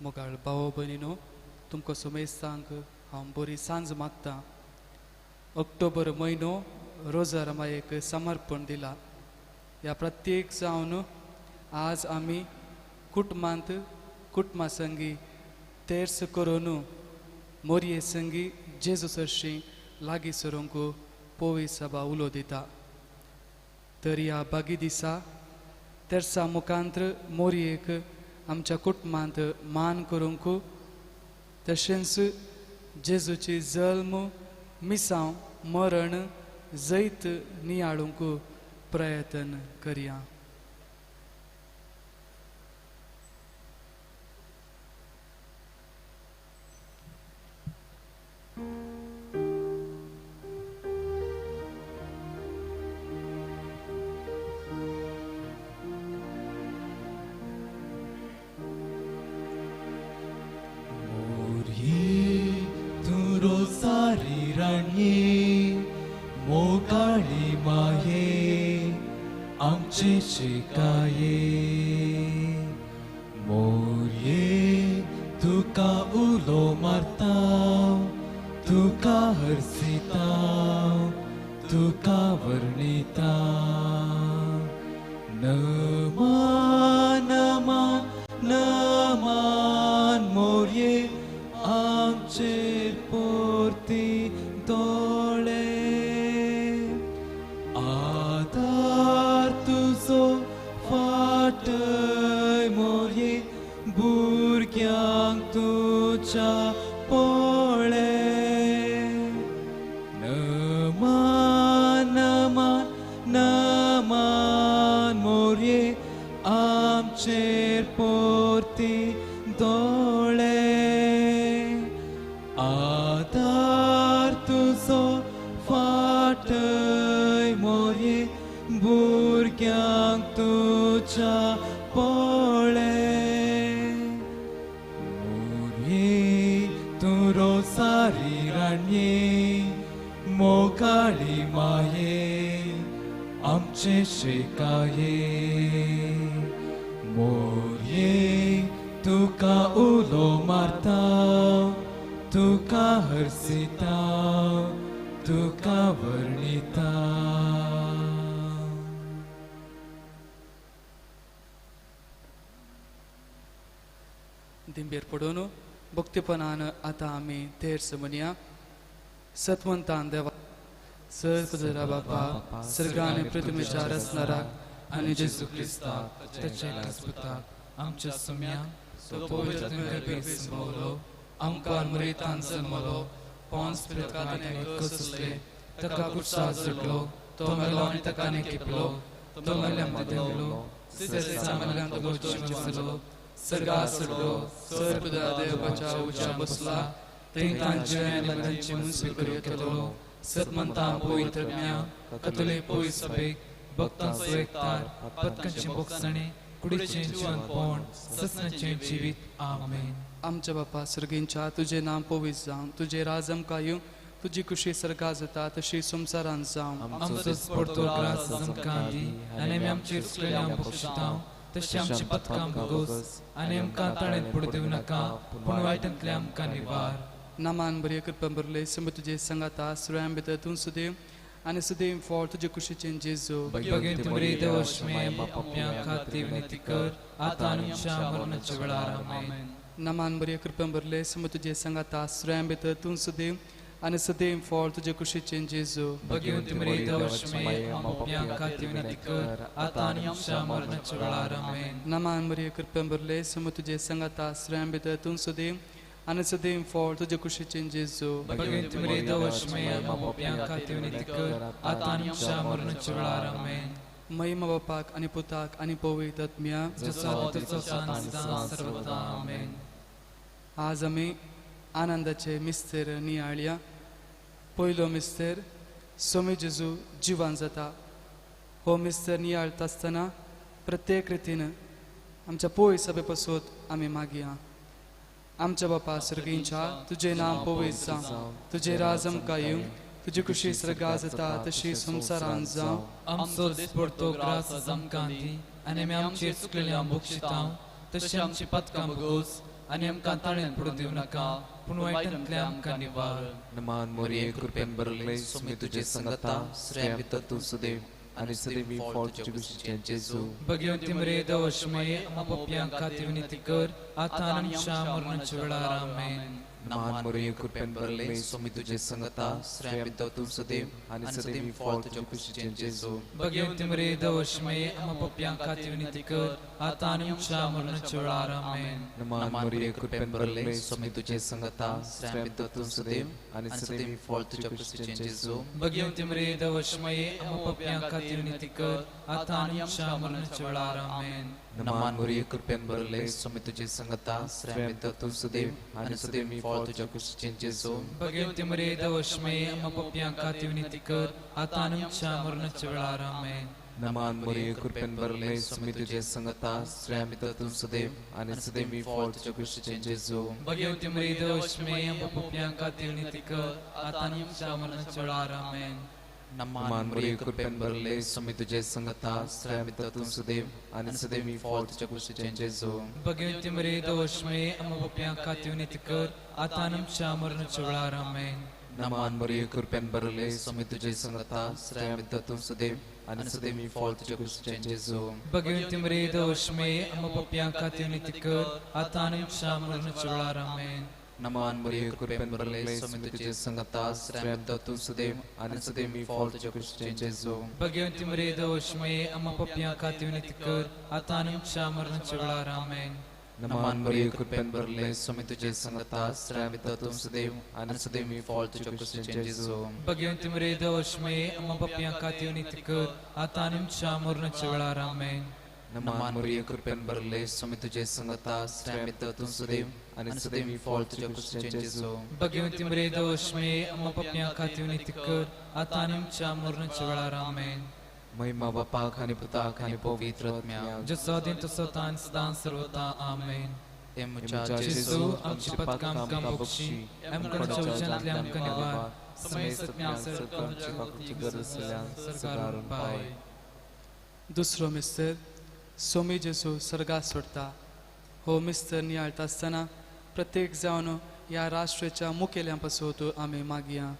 मोगाळ भावो भयणीनो, तुमकां सुमेस्तांक हांव बरी सांज मागतां. ऑक्टोबर म्हयनो रोजार मायेक समर्पण दिला. ह्या प्रत्येक जावन आज आमी कुटुंबांत कुटुंबा संगी तेर्स करून मोरये संगी जेजू सरशी लागीं सरूंक पोवी सभा उलो दिता. तर ह्या बागी दिसा तेर्सा मुखांत्र मोरयेक आमच्या कुटुंबांत मान करूंक, तशेंच जेजूची जल्म मिसांव मरण जैत नियाळूंक प्रयत्न करया. मोगाळी माये आमचे शिकाये, मोरये तुका उलो मारता, तुका हरसिता, तुका वर्णिता. नमान नमान नमान मोरये आमचेर पोरती दोळे. आदार तुजो फाटय मोरये भुरग्यांक तुज्या पोळे. नमान नमान नमान मोरये आमचेर पोरती दोळे. आदार तुजो फाटय मोरये भुरग्यांक तुज्या पोळे. मोरये तूं रोसारी राणये, मोगाळी माये आमचे शिकाये. मोरये तुका उलो मारता, तुका हरसिता, तुका वर्णिता. दिंबेर पडून भक्तीपणान आतां आमी तेर्स म्हणया. सत्वंतान देवा सर्वजरा बापा सर्गाने पृथ्वीच्या रचणाराक आनी जेजू क्रिस्ताक तेच्या पुताक आमच्या सम्या तो पवित्र गर्भेत जन्मलो, आमकां मरेतान जन्मलो, पोंस पिलातान कसले, ताका कुर्सार चडलो, तो मेलो आनी ताका केपलो, तो मेल्यान देवलो, तिसऱ्या मेल्यान तो जिवलो, सर्गा चडलो, सर्वदा देवाच्या उज्या बसला, तेंकां जिवें तांची मुन्सिपल केलो. सत्मंतां पवित्रज्ञा कतले पोय सभेक भक्तांचो एकतार, पतकांची बोगसणी कुडीचें जीवनपण ससनाचें जिवीत. आमेन. आमच्या बापा सर्गींच्या तुझे नाम पवित्र जावं, तुझे राज आमकां येवं, तुजी खुशी सर्गा जाता तशी संवसारांत जावं. आमचो पडतो ग्रास आमकां दी, आनी आमी आमचेर चुकलेल्या बक्षितांव, तशी आमची पतकां भोगोस, आनी आमकां ताळेंत पडूं दिवं नाका, पूण वायटांतले आमकां निवार. नामान बरी कृपा बरले सम तुझे संगाता सुराम भितर तूं सुदेव आनी सुदेव फळ तुजे कुशीचें जेजू. बेगीन तुमरी देवश्मे पाप्यां खातीर विनंती कर, आतां आनी आमच्या मरणाच्या वेळार. आमेन. नामान बरी कृपा बरले सम तुझे संगाता सुराम भितर तूं सुदेव आनी सुदेव फळ तुजे कुशीचें जेजू. बेगीन तुमरी देवश्मे पाप्यां खातीर विनंती कर, आतां आनी आमच्या मरणाच्या वेळार. आमेन. नामान बरी कृपा बरले सम तुझे संगाता सुराम भितर तूं सुदेव आनी सुदेव फळ तुजे कुशीचें जेजू. बेगीन तुमरी देवश्मे पाप्यां खातीर विनंती कर, आतां आनी आमच्या मरणाच्या वेळार. आमेन. महिमा बापाक आनी पुताक आनी पवित्र आत्म्या जसा तसो सदां सर्वदा. आमेन. आज आमी आनंदाचे मिस्तेर नियाळया. पयलो मिस्तेर सोमी जेजू जिवान जाता. हो मिस्तेर नियाळता आसतना प्रत्येक रितीन आमच्या पोय सभे पासून आमी मागया. आमच्या बापा सर्गींच्या तुझे नाम पवित्र जावं, तुझे राज आमकां येवं, तुजी खुशी सर्गा जाता तशी संवसारांत जावं. आमचो दिसपडतो ग्रास आमकां दी, आनी आमी आमचेर चुकलेल्या बक्षितांव, तशी आमची पतकां भोगोस, आनी आमकां ताळेन पडूं दिवं नाका पूण वायटांतल्यान आमकां निवार नमान मोरये कृपेन बरले सुमी तुजे संगता श्रेय तू सुदेव आणि सदैवी फॉल्ट जुगुशीचे जेजू भगवंती मरे दवशमये आमा पप्पियां खातीर विनंती कर आतां आनी आमच्या मरणाच्या वेळार आमेन नमान मोरये कृपेन बरले सुमी तुजे संगता श्रेय तू सुदेव आणि सदैवी फॉल्ट जुगुशीचे जेजू भगवंती मरे दवशमये आमा पप्पियां खातीर विनंती कर आतां आनी आमच्या मरणाच्या वेळार आमेन नमान मोरये कृपेन बरले सुमी तुजे संगता श्रेय तू सुदेव आणि सदैवी फॉल्ट जुगुशीचे जेजू भगवंती मरे दवशमये आमा पप्पियां खातीर विनंती कर आतां आनी आमच्या मरणाच्या वेळार आमेन नमान मोरये कृपेन बरले सुमी तुजे संगता श्रेय तू सुदेव आणि सदैवी फॉल्ट जुगुशीचे जेजू भगवंती मरे दवशमये आमा पप्पियां खातीर विनंती कर आतां आनी आमच्या मरणाच्या वेळार आमेन नमान मोरये कृपेन बरले सुमी तुजे संगता श्रेय तू सुदेव आणि सदैवी फॉल्ट जुगुशीचे जेजू भगवंती मरे दवशमये आमा पप्पियां खातीर विनंती कर आतां आनी आमच्या मरणाच्या वेळार आमेन नमान मोरये कृपेन बरले सुमी तुजे संगता श्रेय तू सुदेव आणि सदैवी फॉल्ट जुगुशीचे जेजू भगवंती मरे दवशमये आमा पप्पियां खातीर विनंती कर आतां आनी आमच्या मरणाच्या वेळार आमेन नमान मोरये कृपेन बरले सुमी तुजे संगता श्रेय तू सुदेव आणि सदैवी फॉल्ट जुगुशीचे जेजू भगवंती मरे दवशमये आमा पप्पियां खातीर विनंती कर आतां आनी आमच्या मरणाच्या वेळार आमेन नमान मोरये कृपेन बरले सुमी तुजे संगता श्रेय तू सुदेव आणि सदैवी फॉल्ट जुगुशीचे जेजू भगवंती मरे दवशमये आमा पप्पियां खातीर विनंती कर आतां आनी आमच्या मरणाच्या वेळार आमेन नमान मोरये कृपेन बरले सुमी तुजे संगता श्रेय तू सुदेव आणि सदैवी फॉल्ट जुगुशीचे जेजू भगवंती मरे दवशमये आमा पप्पियां खातीर विनंती कर आतां आनी आमच्या मरणाच्या वेळार आमेन नमान मोरये कृपेन बरले सुमी तुजे संगता श्रेय तू सुदेव आणि सदैवी फॉल्ट जुगुशीचे जेजू भगवंती मरे दवशमये आमा पप्पियां खातीर विनंती कर आतां आनी आमच्या मरणाच्या वेळार आमेन महिमा बापाक आणि पुताक आणि पवित्र आत्म्याक जसो दिन तसो तान सदां सर्वदा आमेन हे मुच्या जेजू आमची पदकां आमकां बक्षी आमकां चवच्यांतले आमकां निवार समय सत्म्या सरकाची गरज आसल्यान सरकारून पाय दुसरो मिस्तर सोमी जेजू सर्गात सोडता हो मिस्तर नियाळटा आसतना प्रत्येक जावन ह्या राष्ट्राच्या मुखेल्या पासून आमी मागया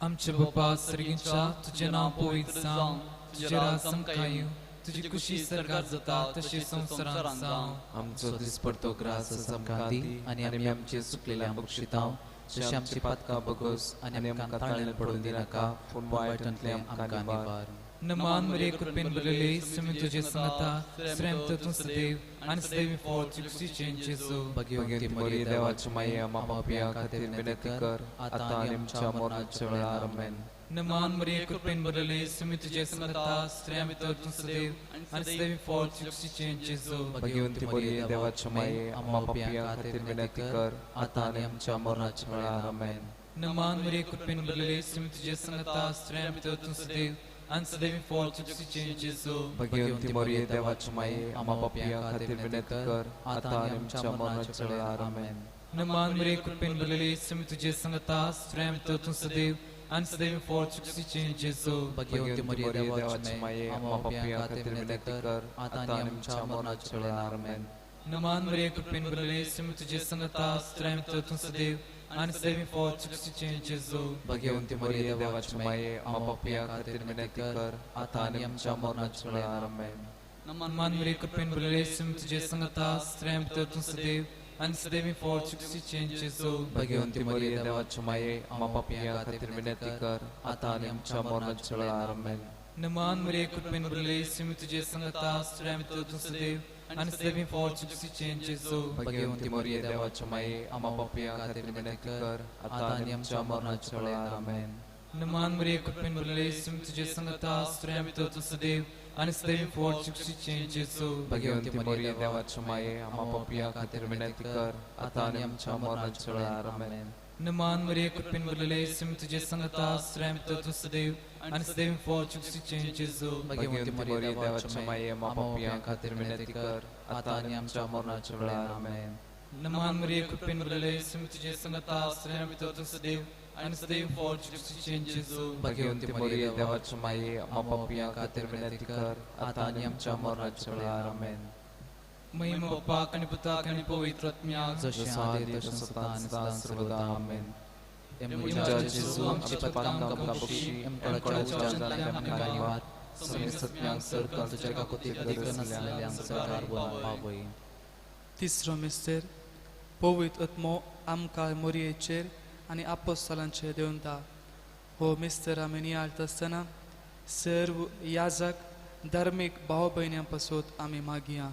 आमचे बापा सर्गींच्या तुझे नाव पवित्र जावं तुझे राज समकायू तुझी खुशी सरकार जाता तशी संवसारांत जावं आमचो दिसपडतो ग्रास आमकां दी आणि आमी आमचे सुकलेल्या बक्षितांव जशी आमची पातकां बगोस आणि आमकां ताळेन पडून दिनाका पूण वायटांतले आमकां निवार नमान मरे कृपेन बरले सुमी तुझे संगता श्रेम तू सदैव आणि सदैव फॉल्ट जुगुशीचे जेजू भगवंती मोरये देवाची माये आमा पापियां खातीर विनंती कर आतां आनी आमच्या मरणाच्या वेळार आमेन नमान मरे कृपेन बरले सुमी तुझे संगता श्रेम तू सदैव आणि सदैव फॉल्ट जुगुशीचे जेजू भगवंती मोरये देवाची माये आमा पापियां खातीर विनंती कर आतां आनी आमच्या मरणाच्या वेळार आमेन नमान मरे कृपेन बरले सुमी तुझे संगता श्रेम तू सदैव आणि सदैव फॉल्ट जुगुशीचे जेजू भगवंती मोरये देवाची माये आमा पापियां खातीर विनंती कर आतां आनी आमच्या मरणाच्या वेळार आमेन नमान मरे कृपेन बरले सुमी तुझे संगता श्रेम तू सदैव आणि सदैव फॉल्ट जुगुशीचे जेजू भगवंती मोरये देवाची माये आमा पापियां खातीर विनंती कर आतां आनी आमच्या मरणाच्या वेळार आमेन नमान मरे कृपेन बरले सुमी तुझे संगता श्रेम तू सदैव आणि सदैव फॉल्ट जुगुशीचे जेजू भगवंती मोरये देवाची माये आमा पापियां खातीर विनंती कर आतां आनी आमच्या मरणाच्या वेळार आमेन नमान मरे कृपेन बरले सुमी तुझे संगता श्रेम तू सदैव आणि सदैव फॉल्ट जुगुशीचे जेजू भगवंती मोरये देवाची माये आमा पापियां खातीर विनंती कर आतां आनी आमच्या मरणाच्या वेळार आमेन नमान मरे कृपेन बरले सुमी तुझे संगता श्रेम तू सदैव आणि सदैव फॉल्ट जुगुशीचे जेजू भगवंती मोरये देवाची माये आमा पापियां खातीर विनंती कर आतां आनी आमच्या मरणाच्या वेळार आमेन नमान मरे कृपेन बरले सुमी तुझे संगता श्रेम तू सदैव आणि सदैव फॉल्ट जुगुशीचे जेजू भगवंती मोरये देवाची माये आमा पापियां खातीर विनंती कर आतां आनी आमच्या मरणाच्या वेळार आमेन नमान मरे कृपेन बरले सुमी तुझे संगता श्रेम तू सदैव आणि सदैव फॉल्ट जुगुशीचे जेजू भगवंती मोरये देवाची माये आमा पापियां खातीर विनंती कर आतां आनी आमच्या मरणाच्या वेळार आमेन नमान मरे कृपेन बरले सुमी तुझे संगता श्रेम तू सदैव आणि सदैव फॉल्ट जुगुशीचे जेजू भगवंती मोरये देवाची माये आमा पापियां खातीर विनंती कर आतां आनी आमच्या मरणाच्या वेळार आमेन महिमा बापाक आणि पुताक आणि पवित्र आत्म्याक जशें आदी तशें सदां सदां सर्वदा आमेन. एमच्या जेजू आमचे पदकाम बक्षी एमकडच्या जाल्ल्यांक गायवार समेत सत्म्यांक सरकार तुझ्या कोती गरज नसलेल्यांक सरकार पावय. तिसरो मिस्तेर पवित्र आत्मो आमकां मोरयेचेर आनी आपोस्तलांचेर देंवता. हो मिस्तर आमी नियाळटा आसतना सर्व याजक धार्मीक भाव भयण्यां पासून आमी मागया.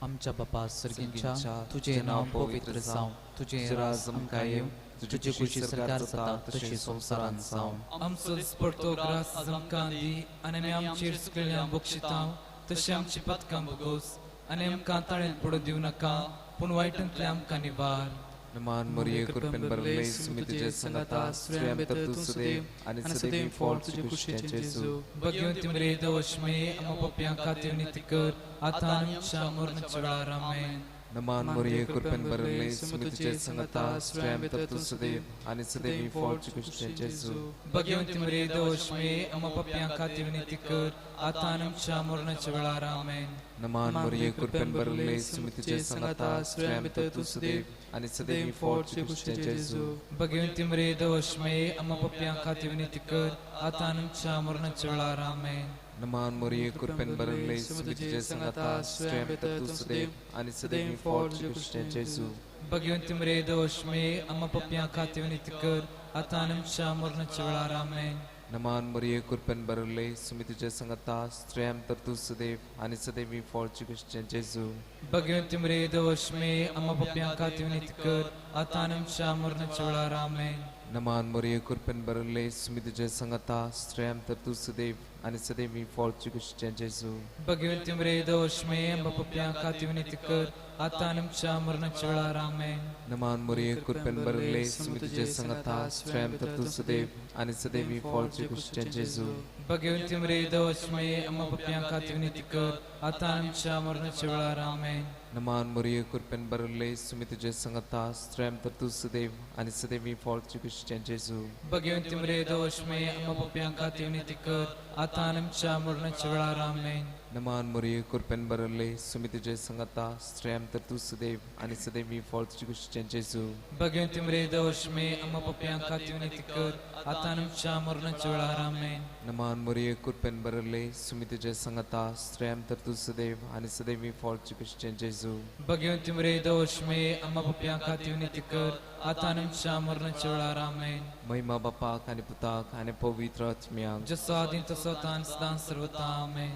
आमच्या बापा सर्गींच्या तुझे नाव पवित्र जावं, तुझे राज आमकां येवं, तुझी खुशी सरकार जाता तशी संवसारांत जावं. आमचो दिसपडतो ग्रास आमकां दी आनी आमी आमचेर सुकलेल्यांक बक्षितांव तशें आमची पदकां भोगोस आनी आमकां ताळेन पडूं दिवं नाका पूण वायटांतल्यान आमकां निवार. नमान मरिये कुर्पन बरले सुमितजे संगता स्वयं बेतर तू सुदेव आणि सदैव फॉल तुझे कुशीचे जेजू. भगवंती मरे दवशमे आम पप्प्यां खातीर निती कर आतां आनी आमच्या मरणाच्या वेळार आमेन. नमान मरिये कुर्पन बरले सुमितजे संगता स्वयं बेतर तू सुदेव आणि सदैव फॉल तुझे कुशीचे जेजू. भगवंती मरे दवशमे आम पप्प्यां खातीर निती कर आतां आनी आमच्या मरणाच्या वेळार आमेन. नमान मरिये कुर्पन बरले सुमितजे संगता स्वयं बेतर तू सुदेव आणि सदैव फॉल तुझे कुशीचे जेजू. भगवंती मरे दवशमे आम पप्प्यां खातीर निती कर आतां आनी आमच्या मरणाच्या वेळार आमेन. नमान मरिये कुर्पन बरले सुमितजे संगता स्वयं बेतर तू सुदेव आणि सदैव फॉल तुझे कुशीचे जेजू. भगवंती मरे दवशमे आम पप्प्यां खातीर निती कर आतां आनी आमच्या मरणाच्या वेळार आमेन. नमान मरिये कुर्पन बरले सुमितजे संगता स्वयं बेतर तू सुदेव आणि सदैव फॉल तुझे कुशीचे जेजू. भगवंती मरे दवशमे आम पप्प्यां खातीर निती कर आतां आनी आमच्या मरणाच्या वेळार आमेन. नमान मरिये कुर्पन बरले सुमितजे संगता स्वयं बेतर तू सुदेव आणि सदैव फॉल तुझे कुशीचे जेजू. भगवंती मरे दवशमे आम पप्प्यां खातीर निती कर आतां आनी आमच्या मरणाच्या वेळार आमेन. नमान मरिये कुर्पन बरले सुमितजे संगता स्वयं बेतर तू सुदेव आणि सदैव फॉल तुझे कुशीचे जेजू. भगवंती मरे दवशमे आम पप्प्यां खातीर निती कर आतां आनी आमच्या मरणाच्या वेळार आमेन. नमान मरिये कुर्पन बरले सुमितजे संगता स्वयं बेतर तू सुदेव आणि सदैव फॉल तुझे कुशीचे जेजू. भगवंती मरे दवशमे आम पप्प्यां खातीर निती कर आतां आनी आमच्या मरणाच्या वेळार आमेन. नमान मरिये कुर्पन बरले सुमितजे संगता स्वयं बेतर तू सुदेव आणि सदैव फॉल तुझे कुशीचे जेजू. भगवंती मरे दवशमे आम पप्प्यां खातीर निती कर आतां आनी आमच्या मरणाच्या वेळार आमेन. नमान मरिये कुर्पन बरले सुमितजे संगता स्वयं बेतर तू सुदेव आणि सदैव फॉल तुझे कुशीचे जेजू. भगवंती मरे दवशमे आम पप्प्यां खातीर निती कर आतां आनी आमच्या मरणाच्या वेळार आमेन. महिमा बापाक आणि पुताक आणि पवित्र आत्म्याक जसो आदीं तसो आतां आनी सदां सर्वदा आमेन.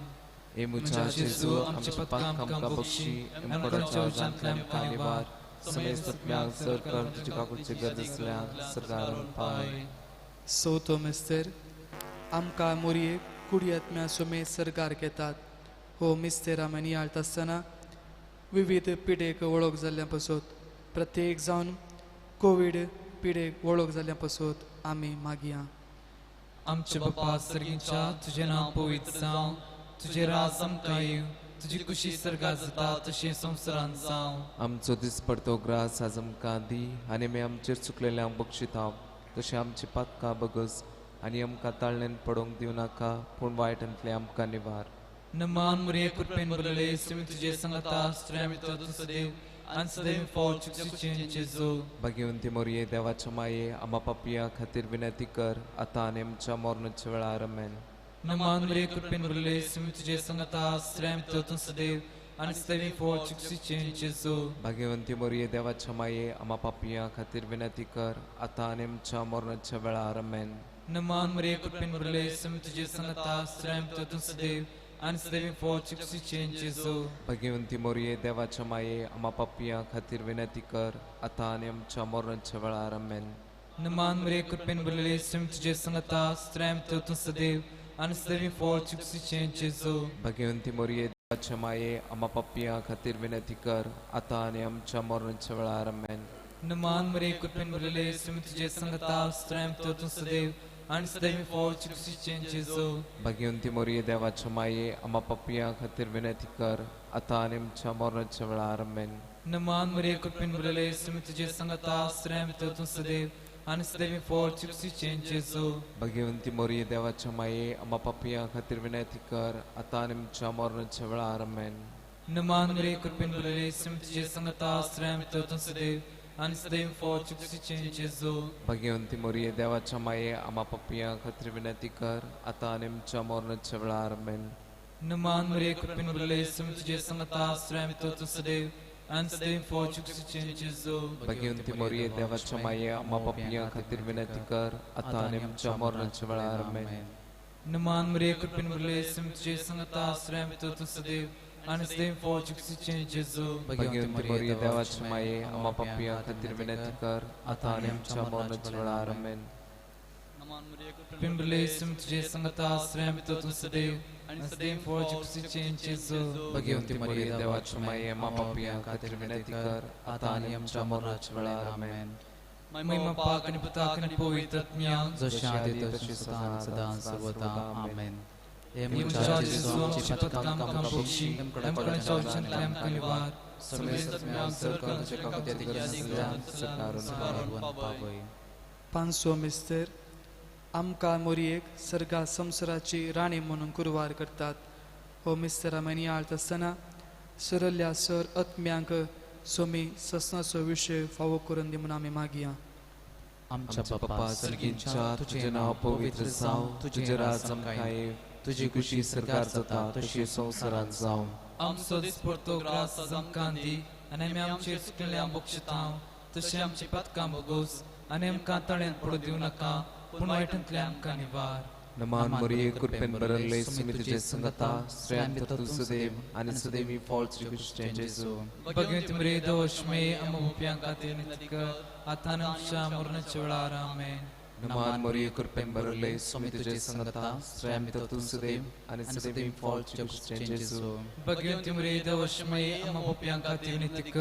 ए मुझा जेजू आमचे पदकाम आमकां बक्षी एमकडच्या उज्यांतल्यान आमकां निवार समेत सत्म्यांक सरकार तुझे काकुळचे गरज असल्यान सरकारान पावय. चवथो मिस्तेर आमकां मोरये कुडी आत्म्या सुमेत सरकार घेतात. हो मिस्तेर आमी नियाळटा आसतना विविध पिडेक वळख जाल्ल्या पासून प्रत्येक जावन कोवीड पिडेक वळख जाल्ल्या पासून आमी मागया. आमचे बापा सर्गींच्या तुझे नाव पवित्र जावं, तुझे राज आमकां येवं, तुजी खुशी सरकार जाता तशें संवसारांत जावं. आमचो दिसपडतो ग्रास आज आमकां दी आनी आमी आमचेर चुकलेल्यांक बक्षिताव तशें आमची पातकां बगस आनी आमकां ताळणेन पडोवंक दिवं नाका पूण वायटांतले आमकां निवार. नमान मरे कुर्पेन बरले सुमी तुझे संगता स्वयं बेतर तू सुदेव आनी सदैव फॉल तुझे कुशीचे जेजू. भाग्यवंती मोरये देवाच्या माये आम्हा पापियां खातीर विनंती कर आतां आनी आमच्या मरणाच्या वेळार आमेन. नमान मरे कुर्पेन बरले सुमी तुझे संगता स्वयं बेतर तू सुदेव आनी सदैव फॉल तुझे कुशीचे जेजू. भाग्यवंती मोरये देवाच्या माये आम्हा पापियां खातीर विनंती कर आतां आनी आमच्या मरणाच्या वेळार आमेन. नमान मरे कुर्पेन बरले सुमी तुझे संगता स्वयं बेतर तू सुदेव आनी सदैव फॉल तुझे कुशीचे जेजू. भाग्यवंती मोरये देवाच्या माये आम्हा पापियां खातीर विनंती कर आतां आनी आमच्या मरणाच्या वेळार आमेन. नमान मरे कुर्पेन बरले सुमी तुझे संगता स्वयं बेतर तू सुदेव आनी सदैव फॉल तुझे कुशीचे जेजू. भाग्यवंती मोरये देवाच्या माये आम्हा पापियां खातीर विनंती कर आतां आनी आमच्या मरणाच्या वेळार आमेन. नमान मरे कुर्पेन बरले सुमी तुझे संगता स्वयं बेतर तू सुदेव आनी सदैव फॉल तुझे कुशीचे जेजू. भाग्यवंती मोरये देवाच्या माये आम्हा पापियां खातीर विनंती कर आतां आनी आमच्या मरणाच्या वेळार आमेन. नमान मरे कुर्पेन बरले सुमी तुझे संगता स्वयं बेतर तू सुदेव आनी सदैव फॉल तुझे कुशीचे जेजू. भाग्यवंती मोरये देवाच्या माये आम्हा पापियां खातीर विनंती कर आतां आनी आमच्या मरणाच्या वेळार आमेन. नमान मरे कृपेन बरले सिमचे संगता आश्रय तो सदैव आणि सदैव फौज चुकसीचे जेजो भाग्यवंती मोरिये देवाच्या माये आम्हा पप्पिया खातीर विनंती कर आता आणि आमच्या मरणाच्या वेळार आमेन. नमान मरे कृपेन बरले सिमचे संगता आश्रय तो सदैव आणि सदैव फौज चुकसीचे जेजो भाग्यवंती मोरिये देवाच्या माये आम्हा पप्पिया खातीर विनंती कर आता आणि आमच्या मरणाच्या वेळार आमेन. नमान मरे कृपेन बरले सिमचे संगता आश्रय तो सदैव आणि सदैव फौज चुकसीचे जेजो भाग्यवंती मोरिये देवाच्या माये आम्हा पप्पिया खातीर विनंती कर आता आणि आमच्या मरणाच्या वेळार आमेन. पिंबले सिमचे संगता आश्रय तो सदैव आणि सदैव फौज चुकसीचे जेजो भाग्यवंती मोरिये देवाच्या माये आम्हा पप्पिया खातीर विनंती कर आता आणि आमच्या मरणाच्या वेळार आमेन. महिमा पाक आणि पताक आणि पवित्र ज्ञान जशी आधी तशी सदा सर्वदा आमेन. Im charge zoom chipat kam kam bukshi im kada chauchan kam kalivar सर्वेसत म्याम सरकार जका कधी ज्ञान सरकारून पावन पावय. पांचवो मिस्तर आमकां मोरयेक सर्गा संवसाराची राणी म्हणून कुरवार करतात. हो मिस्तर मनियाळ आसतना सरल्या सर आत्म्यांक सोमी ससनाचो विशय फावो करून दी म्हणून आमी मागया. आमच्या बाप्पा सर्गींच्या तुझे नाव पवित्र जाव तुझे राज आमकां तुझी खुशी सरकार जाता तशी संवसारांत जावं. आमचो दीस पडतो ग्रास जमकांदी आनी आमी आमचेर सुटलेल्या बक्षितांव तशें आमची पथकां बोगोस आनी आमकां तळ्यात पडूं दिवं नाका पूण वायटांतल्यान आमकां निवार. नमान मोरये कृपेन बरले सुमी तुझे संगता श्रेयांत तू सदैव आणि सदैवी फॉल्स रिक्वेस्ट जेजू भगवंत मरे दोषमे अमोप्यां खातीर नित्यक आतां आनी आमच्या मरणाच्या वेळार आमेन. नमान मोरये कृपेन बरले सुमी तुझे संगता श्रेयांत तू सदैव आणि सदैवी फॉल्स रिक्वेस्ट जेजू भगवंत मरे दोषमे अमोप्यां खातीर नित्यक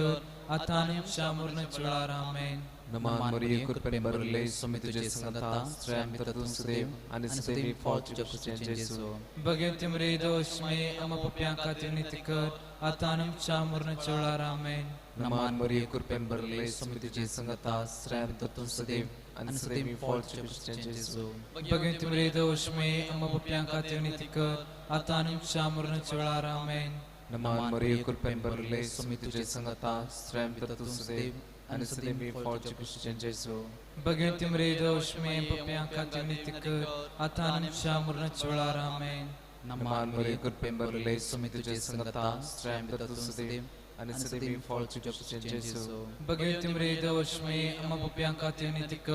आतां आनी आमच्या मरणाच्या वेळार आमेन. नमान मोरये कृपेन बरले सुमी तुझे संगता श्रेयांत तू सदैव आणि सदैवी फॉल्स रिक्वेस्ट जेजू भगवंत मरे दोषमे अमोप्यां खातीर नित्यक आतां आनी आमच्या मरणाच्या वेळार आमेन. नमान मोरये कृपेन बरले सुमी तुझे संगता श्रेयांत तू सदैव आणि सदैवी फॉल्स रिक्वेस्ट जेजू भगवंत मरे दोषमे अमोप्यां खातीर नित्यक आतां आनी आमच्या मरणाच्या वेळार आमेन. नमान मोरये कृपेन बरले सुमी तुझे संगता श्रेयांत तू सदैव आणि सदैवी फॉल्स रिक्वेस्ट जेजू भगवंत मरे दोषमे अमोप्यां खातीर नित्यक आतां आनी आमच्या मरणाच्या वेळार आमेन. नमान मोरये कृपेन बरले सुमी तुझे संगता श्रेयांत तू सदैव आणि सदैवी फॉल्स रिक्वेस्ट जेजू भगवंत मरे दोषमे अमोप्यां खातीर नित्यक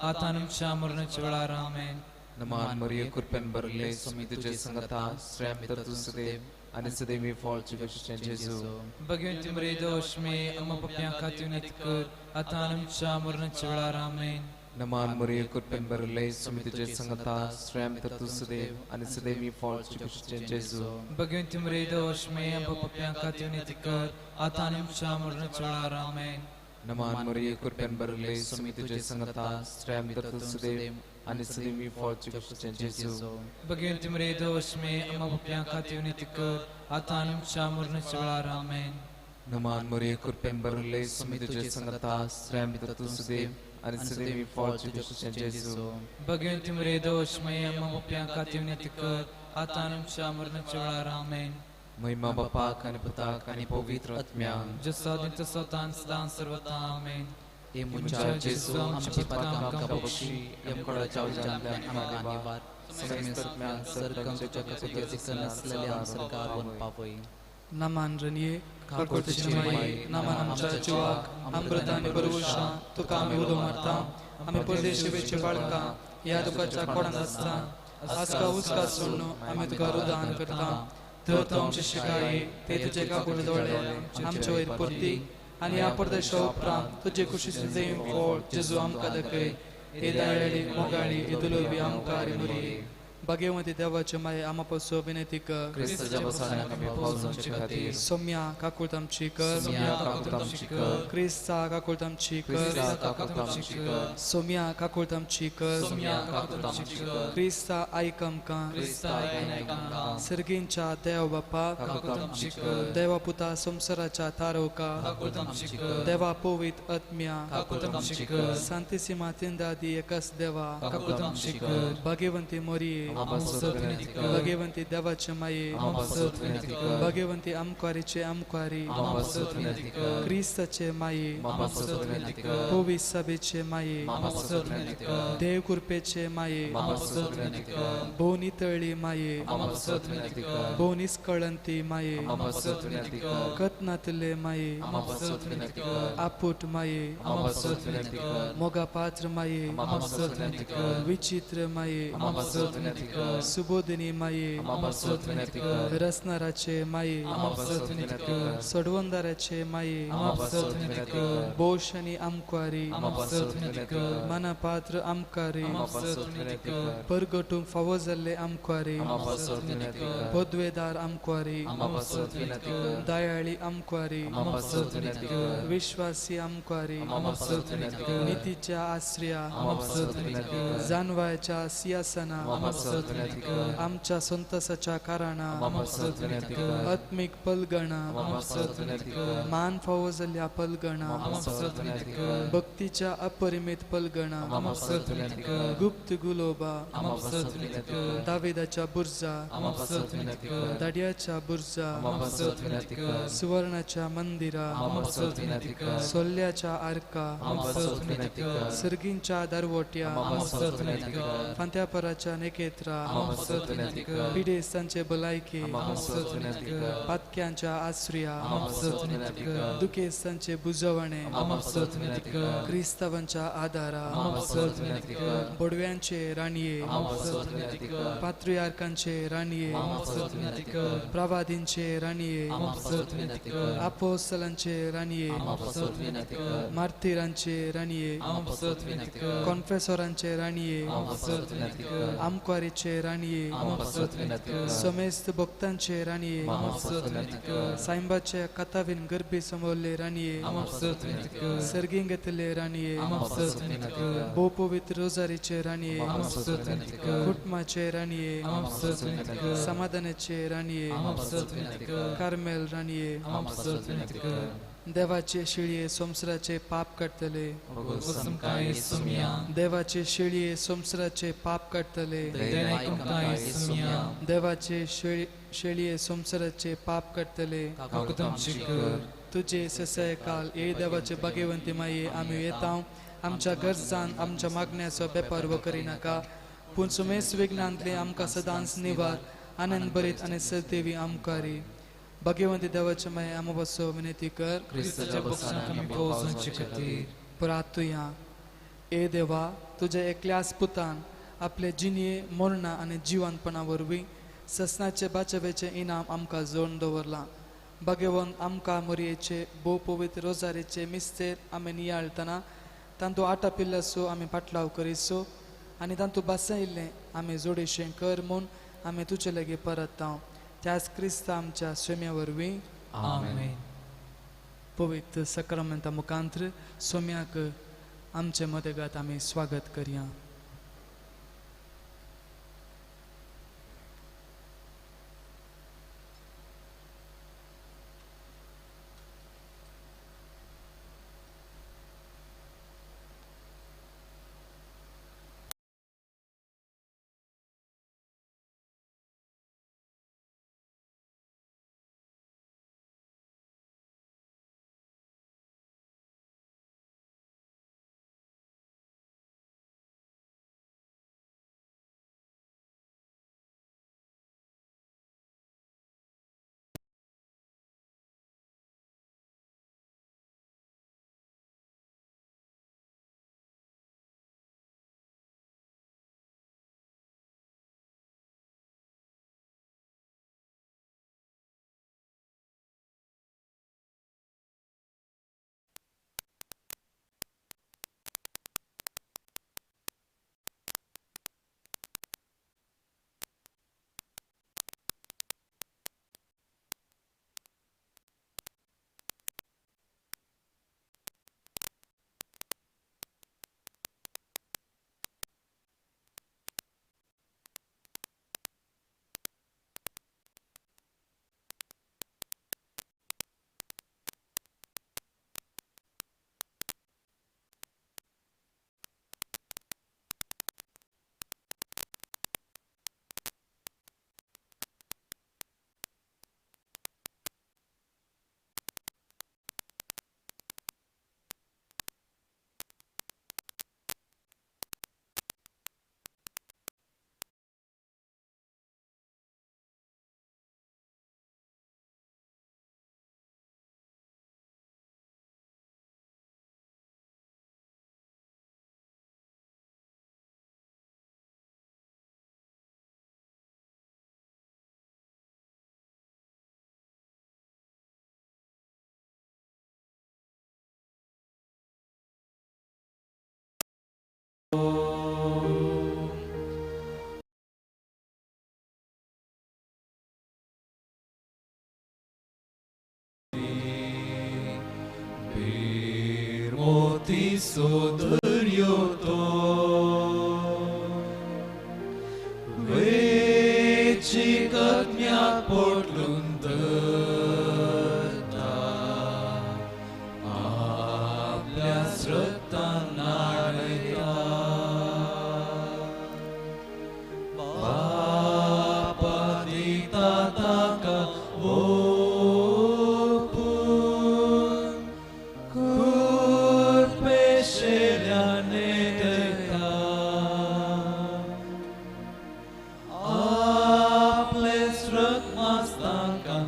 आतां आनी आमच्या मरणाच्या वेळार आमेन. नमान मोरये कृपेन बरले सुमी तुझे संगता श्रेयांत तू सदैव आणि सदैवी फॉल्स रिक्वेस्ट जेजू भगवंत मरे दोषमे अमोप्यां खातीर नित्यक आतां आनी आमच्या मरणाच्या वेळार आमेन. नमान मोरये कृपेन बरले सुमी तुझे संगता श्रेयांत तू सदैव आणि सदैवी फॉल्स रिक्वेस्ट जेजू भगवंत मरे दोषमे अमोप्यां खातीर नित्यक आतां आनी आमच्या मरणाच्या वेळार आमेन. नमान मोरये कृपेन बरले सुमी तुझे संगता श्रेयांत तू सदैव आणि सदैवी फॉल्स रिक्वेस्ट जेजू भगवंत मरे दोषमे अमोप्यां खातीर नित्यक आतां आनी आमच्या मरणाच्या वेळार आमेन. नमान मोरये कृपेन बरले सुमी तुझे संगता श्रेयांत तू सदैव आणि सदैवी फॉल्स रिक्वेस्ट जेजू भगवंत मरे दोषमे अमोप्यां खातीर नित्यक आतां आनी आमच्या मरणाच्या वेळार आमेन. महिमा बापाक आणि पुताक आणि पवित्र आत्म्याक जसा दित सतान सदां सर्वदा आमेन. ए मुंचा जेजू आमची पथकां काम बक्षी एम कडा चौजांतल्यान आमकां निवार. सर्वेसत म्याम सरकार जका कधी नसलेल्या सरकारवन पावय. नामान रनिये काकोटची माई नामान आमच्या जिवाक अमृताने भरवशा तुका आमी उदो मारता. आमी परदेशी वेचे बाळका ह्या दुखाच्या कोणात आसता आसका उस्का सोडून आमी तुका रुदान करता. तर तो आमचे शिकाये ते तुझे काकूळ दोळे आमचे वयर परती आनी ह्या परदेशा उपरांत तुजे कुशीचे जैम फळ जेजू आमकां दाखय. हे दायळी मोगाळी इदुलो बी आमकां रिमुरी. भाग्यवंती देवाचे माये आमा पासो विनंती कर. क्रिस्ताच्या बसाण्याक आमी पावसाचे खातीर सोम्या काकूळ तामची कर. सोम्या काकूळ तामची कर. क्रिस्ता काकूळ तामची कर. क्रिस्ता काकूळ तामची कर. सोम्या काकूळ तामची कर. सोम्या काकूळ तामची कर. क्रिस्ता आयक आमकां. क्रिस्ता आयक आमकां. सर्गींच्या देव बापा ताका तमशी कर देवा पुता संसाराच्या तारोका ताका तमशी कर देवा पोवीत आत्म्या ताका तमशी कर शांतिसीमा तिंदादी एकच देवा ताका तमशी कर भाग्यवंती मोरिये आमसोत विनंती कर भाग्यवंती देवाचे माये आमसोत विनंती कर भाग्यवंती आमकारीचे आमकारी आमसोत विनंती कर क्रिस्ताचे माये आमसोत विनंती कर पोवीस सभेचे माये आमसोत विनंती कर देव कृपेचे माये आमसोत विनंती कर बोनी तळी माये आमसोत विनंती कर बोनीस कळंती माये आमसोत विनंती कर कतनातले माये आमसोत विनंती कर आपुट माये आमसोत विनंती कर मोगा पात्र माये आमसोत विनंती कर विचित्र माये आमसोत विनंती कर सुबोधिनी माये आमसोत विनंती कर रसनाराचे माये आमसोत विनंती कर सडवंदाराचे माये आमसोत विनंती कर बोशनी आमकारी आमसोत विनंती कर मनपात्र आमकारी आमसोत विनंती कर परगटून फावजल्ले आमकारी आमसोत विनंती कर पदवेदार आमकारी आमसोत विनंती कर दयाळी आमकारी आमसोत विनंती कर विश्वासी आमकारी आमसोत विनंती कर नीतीच्या आश्रया आमसोत विनंती कर जानवायच्या सियासना आमसोत विनंती कर आमच्या संतसाच्या कारणा आमसोत विनंती कर आत्मिक पलगणा आमसोत विनंती कर मान फावजल्ल्या पलगणा आमसोत विनंती कर भक्तीच्या अपरिमित पलगणा आमसोत विनंती कर गुप्त गुलोबा आमसोत विनंती कर दाविदाच्या बुर्जा आमसोत विनंती कर दाडियाच्या बुर्जा आमसोत विनंती कर सुवर्णाच्या मंदिरा आमसोत विनंती कर सोल्ल्याच्या आरका आमसोत विनंती कर सर्गींच्या दरवोट्या आमसोत विनंती कर फांत्यापराच्या नेकेत्रा आमसोत विनंती कर पिडेसांचे भलायके आमसोत विनंती कर पातक्यांच्या आश्रया आमसोत विनंती कर दुखेसांचे बुजवणे आमसोत विनंती कर क्रिस्तावांच्या आधारा आमसोत विनंती कर बोडव्यांचे राणीये आमसोत विनंती कर पात्रियार्कांचे राणीये आमसोत विनंती कर प्रवादींचे राणीये आमसोत विनंती कर अपोस्तलांचे राणीये आमसोत विनंती कर मार्तिरांचे राणीये आमसोत विनंती कर कॉन्फेसोरांचे राणीये आमसोत विनंती कर आमक्वारीचे राणीये आमसोत विनंती कर समेस्त भक्तांचे राणीये आमसोत विनंती कर साईबाच्या कथावीन गर्भी समोरले राणीये आमसोत विनंती कर सर्गिंगतले राणीये आमसोत विनंती कर बो पवित्र रोजारीचे राणीये आमसोत विनंती कर कुटमाचे राणीये आमसोत विनंती कर समाधानाचे राणीये आमसोत विनंती कर कार्मेल राणीये आमसोत विनंती कर देवाचे शिळये संसाराचे पाप काढतले वसमकाय सुमिया देवाचे शिळये संसाराचे पाप काढतले दैनायकमकाय सुमिया देवाचे शेळये संसाराचे पाप काढतले काकुतम शिकर तुझे ससय काल ए देवाचे भाग्यवंती माये आम्ही येताव आमच्या गरजान आमच्या मागण्याचो बेपार व करी नाका पूण सुमेस विज्ञानतले आमकां सदांच निवार आनंद बरीत आणि सदेवी आमकारी भाग्यवंती देवाचे माये आम बसो विनंती कर क्रिस्ताच्या बसांक आमी पोवचोंचे खातीर प्रार्थुया ए देवा तुझ्या एकल्याच पुतान आपले जिनिये मरणा आणि जिवंतपणा वरवीं ससनाचे बाचवेचे इनाम आमकां जोडून दवरला भाग्यवंत आमकां मोरयेचे भोव पवित्र रोजारीचे मिस्तेर आमी नियाळतना तांतू आटा पिल्लसो आमी पाटलाव करिसो आनी तांतू बसयल्लें आमी जोडेशें कर म्हूण आमी तुजे लागीं परताव त्याच क्रिस्त आमच्या सोम्या वरवीं आमेन पवित्र सक्रामेंता मुखांतर सोम्याक आमचे मदगात आमी स्वागत करया ती सोदर्यो तो वेची कज्ञाक पोटलून दता आपल्या स्रोतान नाडयता बापा दिता ताका ओपून कुर्पेशेल्याने देता आपले स्रोत मास्तांका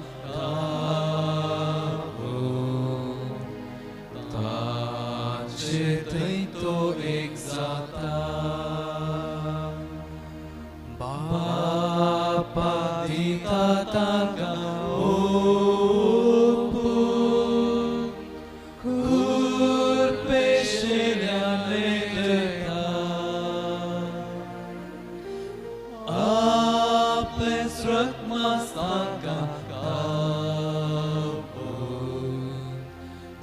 कापून ताचे थंय तो एक जाता बापा दिता ताका ओपून कुर्पेशेल्याने देता आपले स्रोत मास्तांका कापून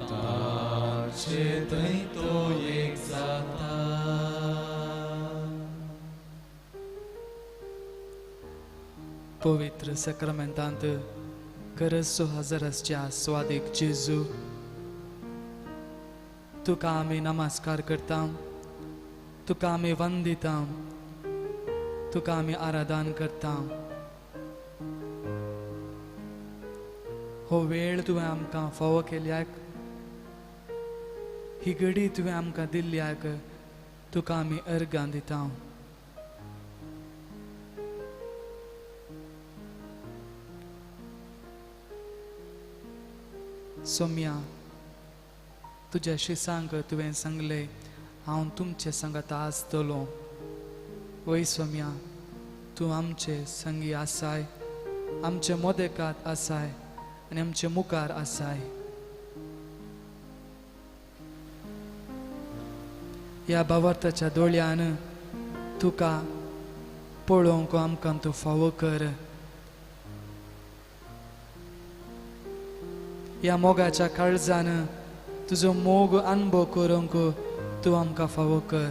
ताचे थंय तो एक जाता पवित्र सक्रमेंतांत गरज हजरसच्या स्वादीक जेजू तुका आमी नमस्कार करता तुका आमी वंदिता तुका आमी आराधन करता हो वेळ तुवें आमकां फावो केल्याक ही घडी तुवें आमकां दिल्ल्याक तुका आमी अर्गां दिता सोम्या तुझ्या शिसांक तुवें सांगले हांव तुमचे संगत आसतलो वय सोम्या तूं आमचे संगी आसाय आमचे मोदेकात आसाय आनी आमचे मुखार आसाय ह्या भावार्थाच्या दोळ्यान तुका पळोवंक आमकां तूं फावो कर ह्या मोगाच्या काळजान तुजो मोग अनुभव करूंक तूं आमकां फावो कर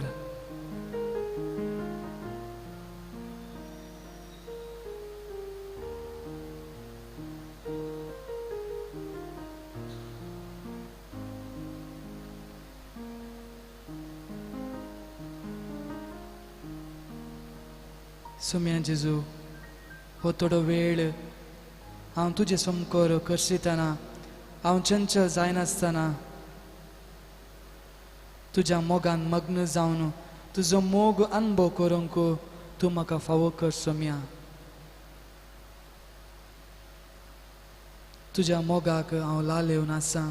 सोम्या जेजू हो थोडो वेळ हांव तुजे समकोर करसितना हांव चंचल जायनासतना तुज्या मोगान मग्न जावन तुजो मोग अनुभव करूंक तूं म्हाका फावो कर सोम्या तुज्या मोगाक हांव लालेवन आसा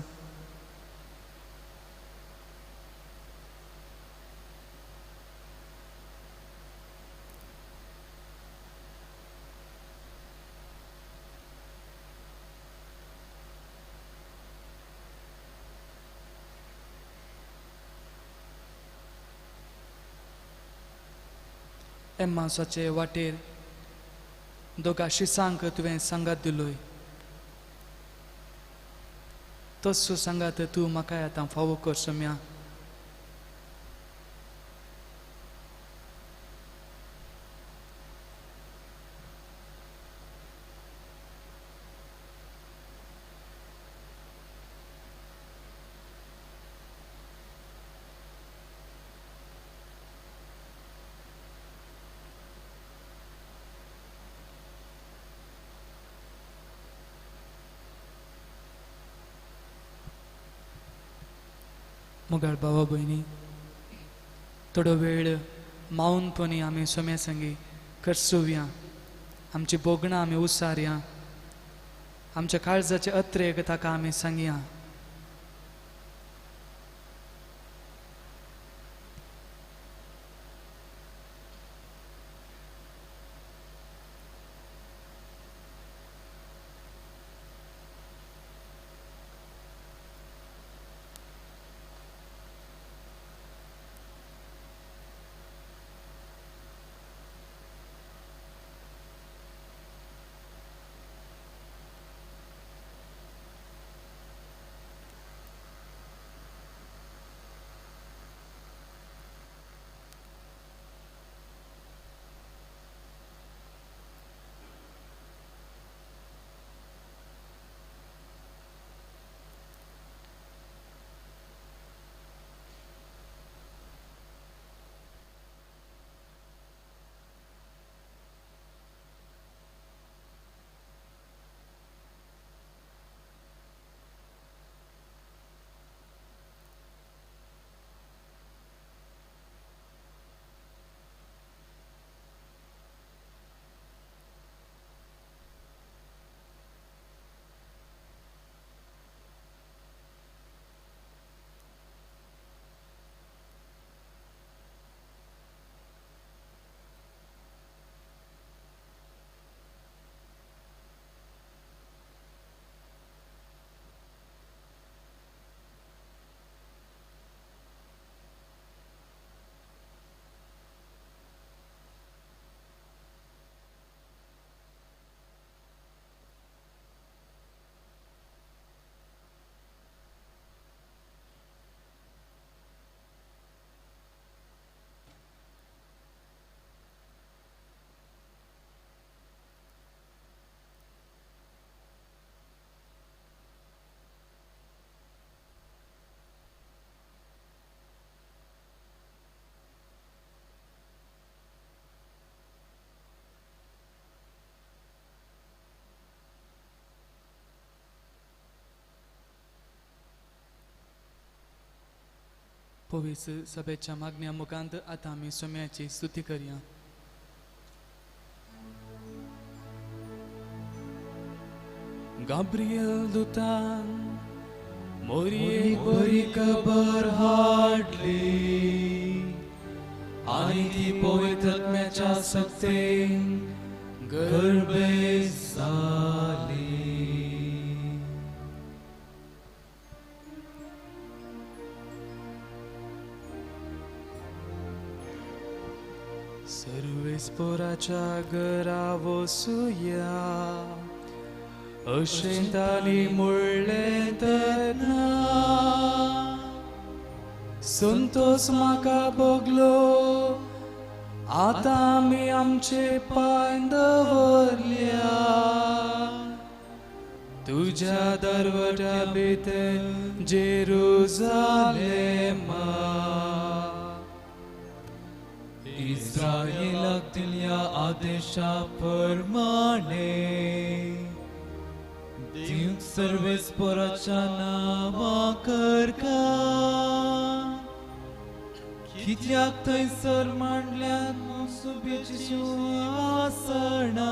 एम्मासाचे वाटेर दोगा शिसांक तुवें सांगात दिलोय तसो सांगात तूं म्हाका आतां फावो कर सोम्या मोगाळ भावा भयणी थोडो वेळ मावनपणी आमी सोम्या संगी करसुवया आमची बोगणां आमी उसारया आमच्या काळजाचे अत्रेक ताका आमी सांगया पवित्र सभेच्या मागण्या मुखांत आता आम्ही सोम्याची स्तुती करूया. गाब्रियल दुतान मोरी एक बरी खबर हाडली आणि ती पवित्र आत्म्याच्या सक्तीन गर्भे जाली. सर्वेस्पोराच्या घरा वसूया अशें ताली म्हणलें तेन्ना संतोष म्हाका भोगलो. आतां आमी आमचे पांय दवरल्या तुज्या दरवटा भितर जेरुजालेमा. इस्रायेलाक दिल्या आदेशा प्रमाणे दिवंक सर्वेस्पराच्या नांवा करका. कित्याक थंयसर मांडल्यात सुबेची सिंहासनां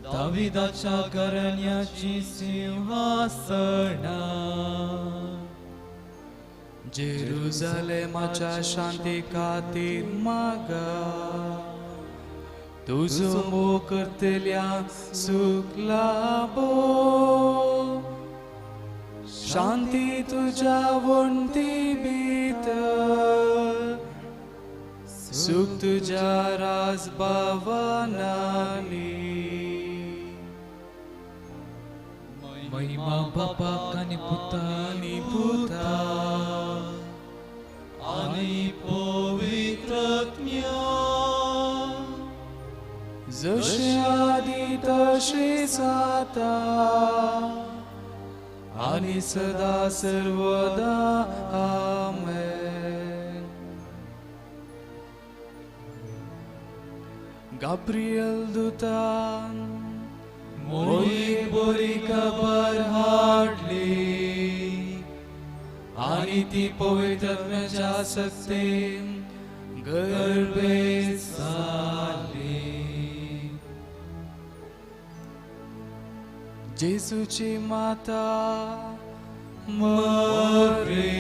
दाविदाच्या घराण्याची सिंहासनां. जेरुजालेमाच्या शांती खातीर मागा तुजो मोग करतल्या सुख लाभो. शांती तुज्या वणटी भितर सुख तुज्या राजभवनांनी. महिमा बापाक आनी पुता आनी पवित्र जशे आदी तशेच आता आणि सदा सर्वदा आमेन. गाब्रियल दुतान मोरी बरी खबर हाडली आणि ती पवित्र आत्म्याच्या सक्तीन गर्भे जाली. जेजूची माता मरी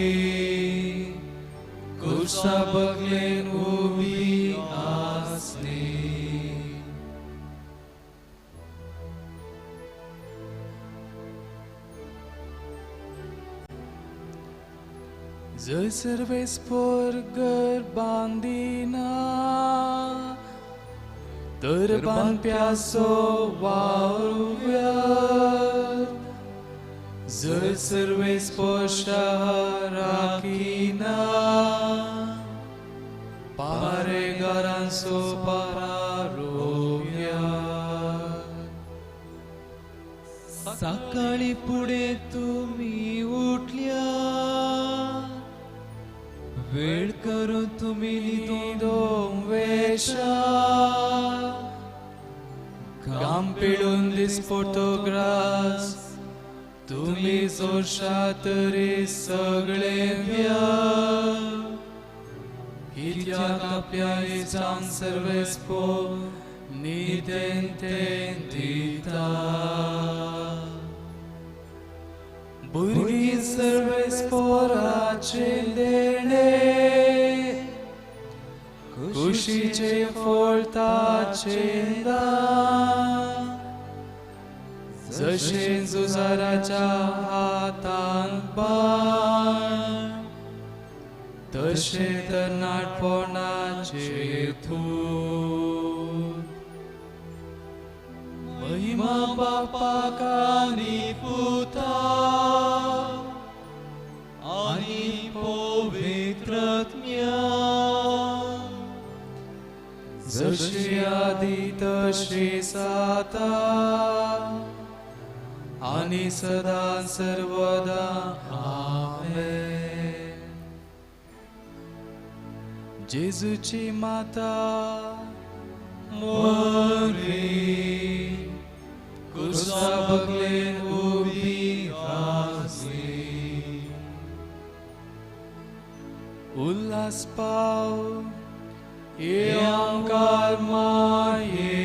कुर्सा बगलेन उबी आसली. जर सर्वेस्पर घर बांदिना तर बांदप्याचो वावुव्या. जर सर्वेस्पर शार राखिना पारे घरांचो पारारोव्या. सकाळी पुढे तुम्ही उठल्या वेळ करून तुम्ही निदोम वेशा घाम पिळून दिसपडतो ग्रास. तुम्ही जोशा तरी सगळे व्या. कित्याक आपल्या येचान सर्वेस्पो निदेन तें दिता. भुरगीं सर्वेस्पोराचे देणे खुशीचे फळ ताचे दान. जशे जुजाराच्या हातान बाण तशे तरणाटपणाचे थून. महिमा बापाक आनी पुता आनी पवित्र आत्म्याक जशी आदी तशी आता आणि सदा सर्वदा आमेन. जेजूची माता मरी कुर्सा बगलेन उबी आसली. पाव ये आमकां माये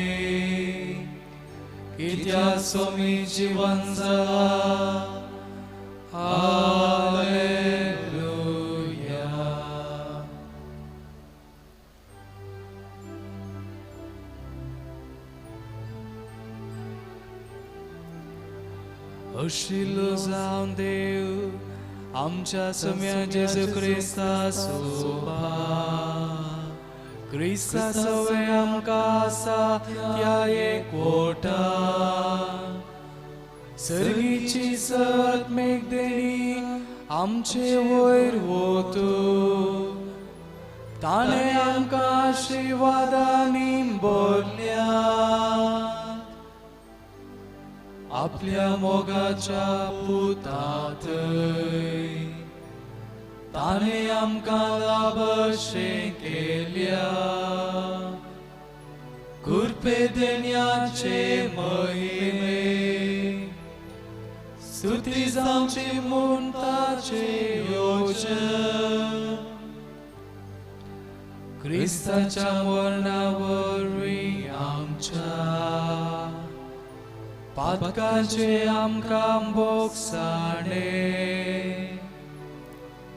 कित्या सोमी जीवन जाला हालेलुया आशिल्लो जावन देव आमच्या सम्या जेजू क्रिस्ता सोबा क्रिस्ता सवे आमकां आसा त्या एकवटा सर्गीची सत मेघदेणी आमचे वयर वतू ताणे आमकां आशिर्वादांनी भरल्या आपल्या मोगाच्या पुतांतय ताणे आमकां लाभशें केल्या कुरपे देण्याचे महिमे स्तुती जावची म्हूण ताचे योजन क्रिस्ताच्या मरणावरवीं आमच्या पातकांचे आमकां मोक्षाणे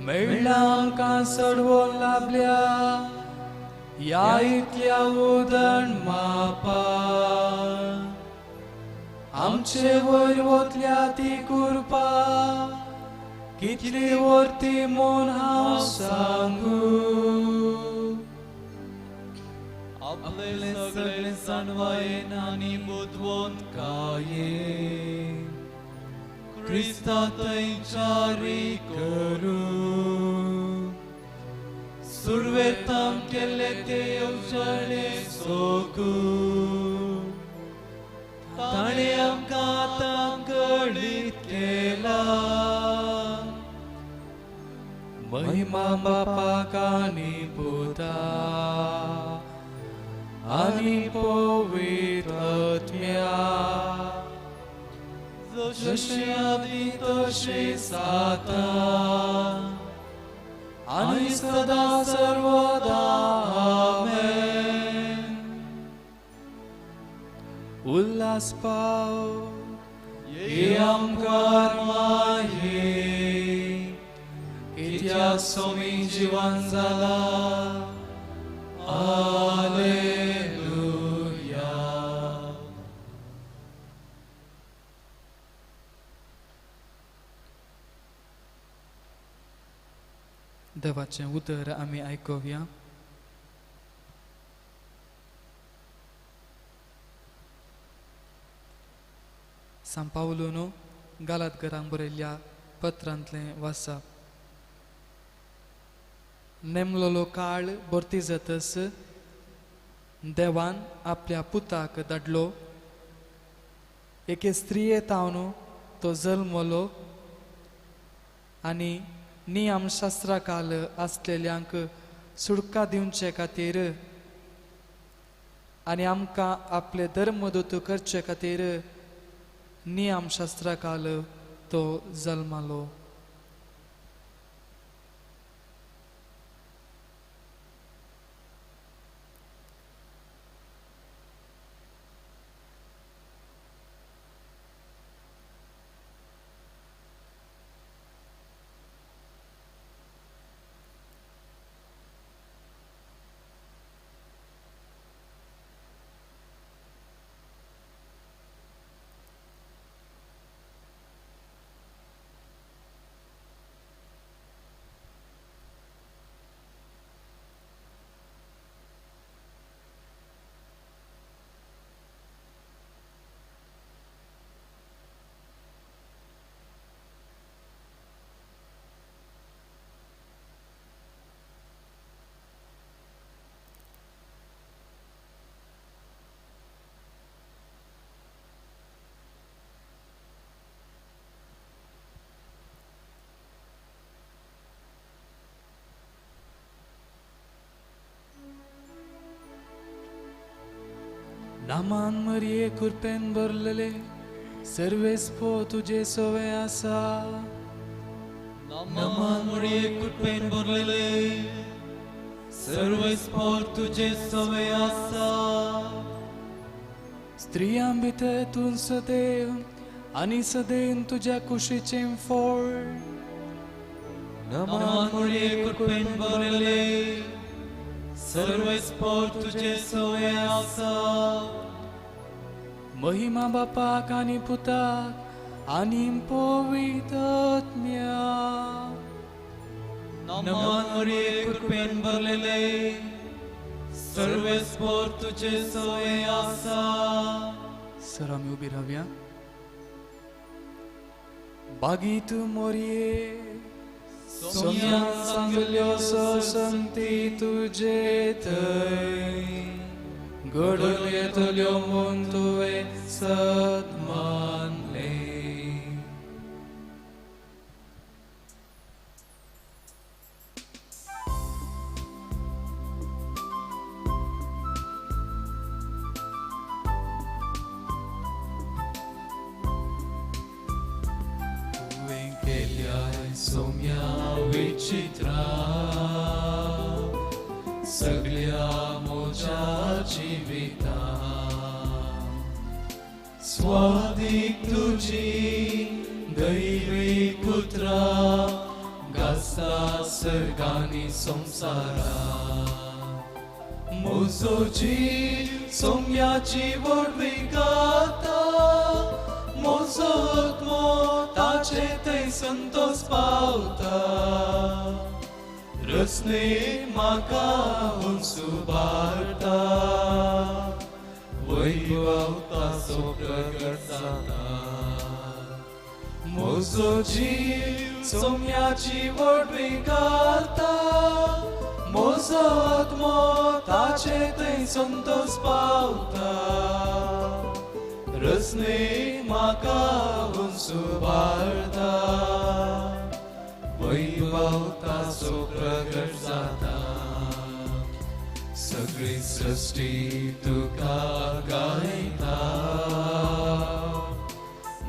मेळ्ळा आमकां सडवो लाभल्या या इतल्या उदण मापा आमचे वयर वतल्या ती कृपा कितली वर्ती म्हूण हांव सांगू आपले सगळे सणवायेन आनी बुदवोन काये क्रिस्तांतय चारी करूं सुरवेतां केले ते येवजणे सोगूं ताणे आमकां आतां घडीत केला महिमा बापाक आनी पुता आनी पवित्र आत्म्या जशी आदी तशी साता आनी सदा सर्वदा आमेन उल्हास पाव ये आमकां माये कित्या सोमी जीवन जाला हालेलुया देवाचें उतर आमी आयकुया सांपावलोनो गालातकारांक बरयल्ल्या पत्रांतलें वाचप नेमलोलो काळ भरती जातस देवान आपल्या पुताक धाडलो एके स्त्रिये तावन तो जल्मलो आनी नियमशास्त्राकाल आसलेल्यांक सुटका दिवचे खातीर आनी आमकां आपले धर्मदूत करचे खातीर नियमशास्त्राकाल तो जल्मलो नामान मरिये कृपेन भरलेले सर्वेस्पो तुझे सोवे आसा नमान मरिये कृपेन भरलेले सर्व स्फोट तुझे सवय आसा. स्त्रियां भितरून सदैव आणि सदैव तुझ्या कुशीचे फळ. नमामुळे कृपेन भरले सर्व स्फोट तुझे सवय आसा. महिमा बापाक आणि पुताक आणि पवित्र आत्म्याक. नमामुळे कृपेन भरलेले सर्व स्फोट तुझे सवय आसा. सर आम्ही उभी राहूया. बागीत मोरये सोम्यान सांगल्यो संती तुझे थंय. घडून येतल्यो म्हूण तुवें सत मानले. तुवें केल्या सोम्या विचित्रा सगळ्या मोच्या जिविता. स्वादिक तुझी दैवी पुत्रा गास्ता सर्गानी संसारा. मोजो जी सोम्याची वडवी गाता. मोजो आत्मो ताचे थंय संतोष पावता. रसने म्हाका सुबारता. वैभव ताचो प्रगट जाता. म्हजो जीव सोम्याची वडवी गाता. म्हजो आत्मो ताचे थंय संतोष पावता. रसने म्हाका सुबारता. वैभव ताचो प्रगट जाता. सगळी सृष्टी तुका गायता.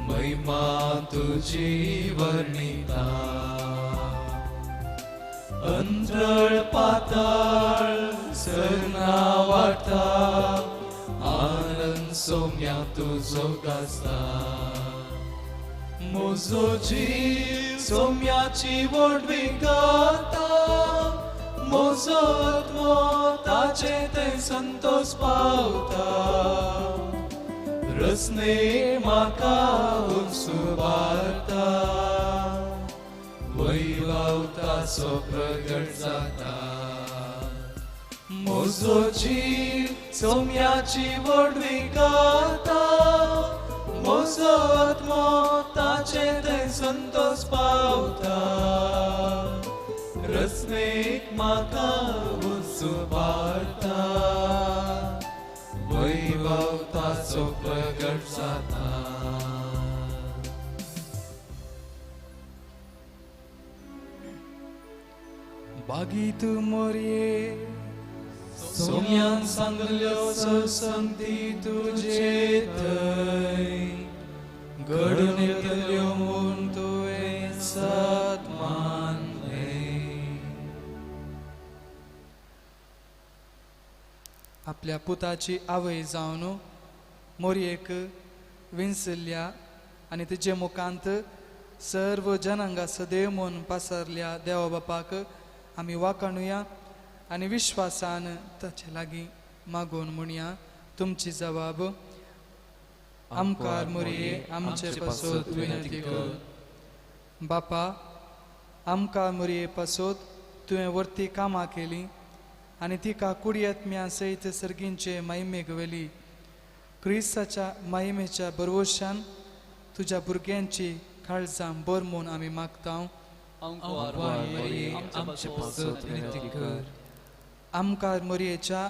महिमा तुझी वर्णिता. अंतराळ पाताळ सरना वाटा. आनंद सोम्या तुझो गाजता. म्हजो जीव सोम्याची वडवी गाता. म्हजो आत्मो ताचे थंय संतोष पावता. रसने म्हाका सुबारता. वैभव ताचो प्रगट जाता. म्हजो जीव सोम्याची वडवी गाता. म्हजो आत्मो ताचे थंय संतोष पावता. रसनेक म्हाका सुबारता. वैभव ताचो प्रगट जाता. बागीत मोरये सोम्यान सांगल्यो संती तुझे थंय. घडून येतल्यो म्हूण तुवें सत मानले. आपल्या पुताची आवय जावन मोरयेक विंसल्या आणि तिचे मुखांत सर्व जनांगा सदैव म्हूण पासरल्या देवा बापाक आमी वाखाणुया आणि विश्वासान ताचे लागीं मागोवन म्हणया. तुमची जबाब आमकां मोरये आमचे पासोत विनंती कर. बापा आमकां मोरये पासोत तुवें वर्ती कामां केली आणि तिका कुडियत्म्या सयत सर्गींचे महिमेक व्हेली. क्रिस्ताच्या महिमेच्या बरवशान तुझ्या भुरग्यांची काळजां बर म्हूण आमी मागता. आमचे पासोत विनंती कर. आमकां मोरयेच्या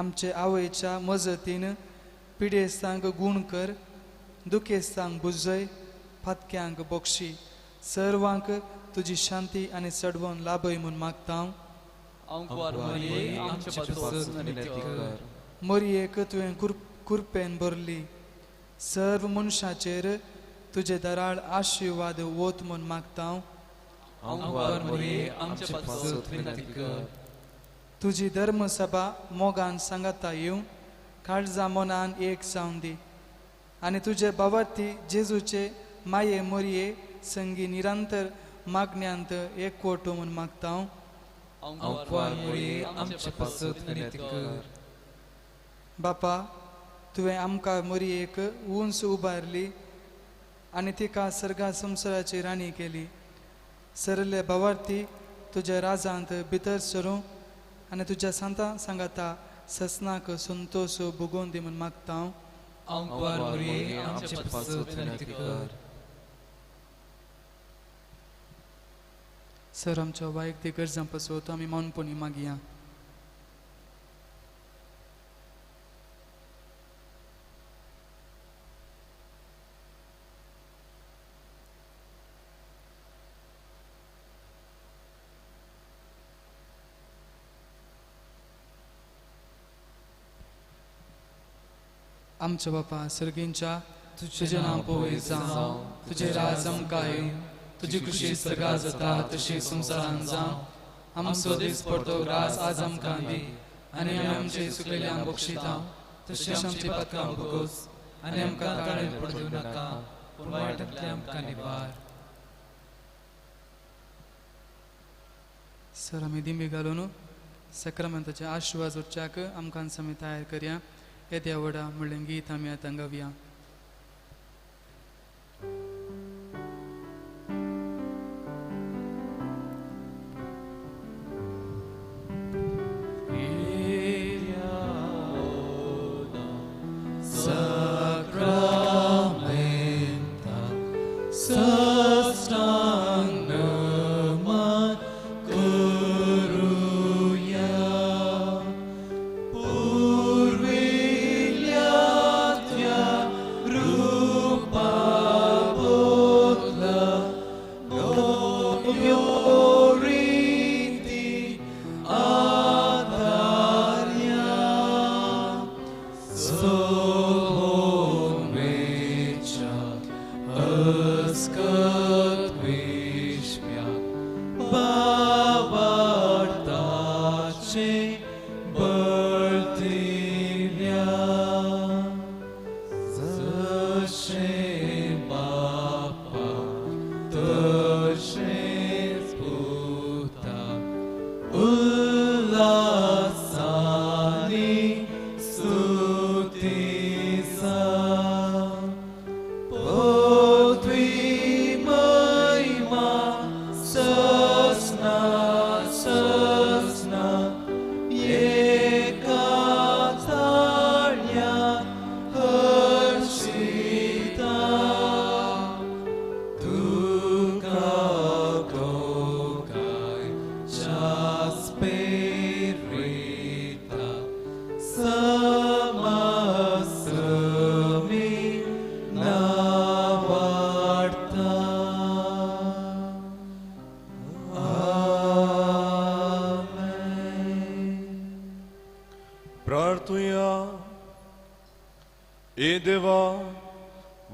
आमचे आवयच्या मजतीन पिडेस्तांक गूण कर. दुखेस्तांक बुजय. फातक्यांक बक्षी. सर्वांक तुजी शांती आणि सडवण लाभय म्हूण मागता. मोरयेक तुवें कुरपेन भरली. सर्व मनशाचेर तुझे दराळ आशिर्वाद वोत म्हूण मागता. तुझी धर्मसभा मोगान सांगता येऊं काळजा मनान एक जावन दी आनी तुजे भावार्थी जेजूचे माये मोरये संगी निरंतर मागण्यांत एकवटो म्हूण मागता हांव. अंकवार मुळे आमचे पासत विनंती कर. बापा तुवें आमकां मोरयेक उंच उबारली आनी तिका सर्गा संवसाराची राणी केली. सरले भावार्थी तुज्या राजांत भितर सरूं आनी तुज्या सांतां सांगाता ससनाक संतोष भोगोवन दी म्हूण मागता हांव. अंकवार मुळे आमचे पासत विनंती कर. सर आमच्या वैयक्तीक गरजां पासत आमी मौनपणी मागया. आमच्या बापा सर्गींच्या तुझे नाव पोय जावं तुझे राज आमकां येवं तुजी खुशी सर्गा जाता तशी संवसारान जावं. आमचो दीस पडतो रास आज आमकां दी आनी आमी आमचे चुकलेल्यांक बक्षिता तशें आमची पातकां भोगोस आनी आमकां ताळेन पडूं नाका पूण वायटांतल्यान आमकां निवार. सर आमी दिमी घालून सक्रामेंताचे आशिर्वाद उरच्याक आमकां आमी तयार करया. येद्या वडा म्हणलें गीत आमी आतां गावया.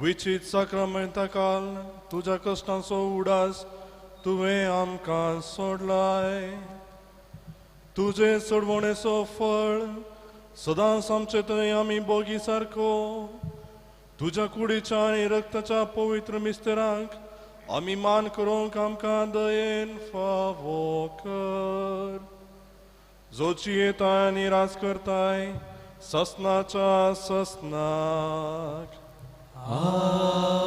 विचित साक्रामेंताकाल तुझ्या कश्टांचो उडास तुवें आमकां सोडलाय. तुजे सोडवणेचो फळ सदांच आमचे थंय आमी बोगी सारको तुज्या कुडीच्या आनी रक्ताच्या पवित्र मिस्तेरांक आमी मान करूंक आमकां दयेन फावो कर. जोची येताय आनी राज करताय ससनाच्या ससनाक. आमेन.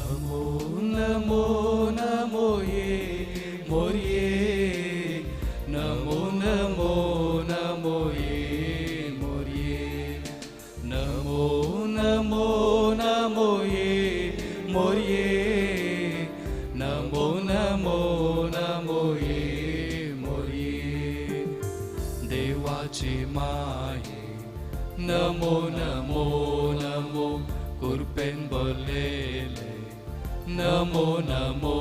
नमो नमो नमो ये मोरिये नमो नमो नमो ये मोरिये नमो नमो नमो ये मोरिये नमो नमो नमो ये मोरिये देवाची माये नमो नमो नमो कुर्पेन भरलेले नमो नमो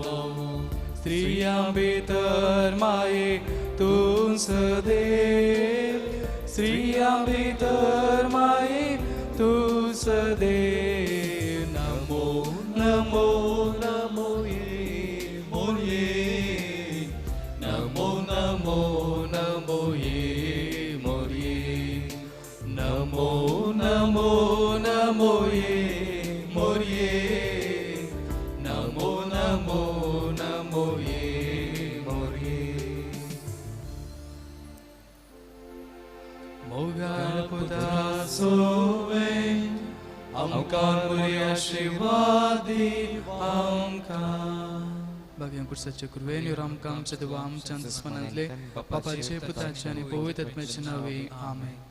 नमो स्त्रियां भितर माये तूं सदैव स्त्रियां भितर माये तूं सदैव नमो नमो नमो ये मोरिये नमो नमो नमो ये मोरिये नमो नमो नमो ये मोरिये नमो नमो नमो ये मोरिये मोगान पुत्रा सोवे आमकां बरी आशिर्वादी आमकां भाग्यं कुर्साचे कुरवेन यो आमकां आमच्या देवा आमच्या स्मरणांतले बापाचे पुताचे आनी पवित्र आत्म्याचे नावे आमेन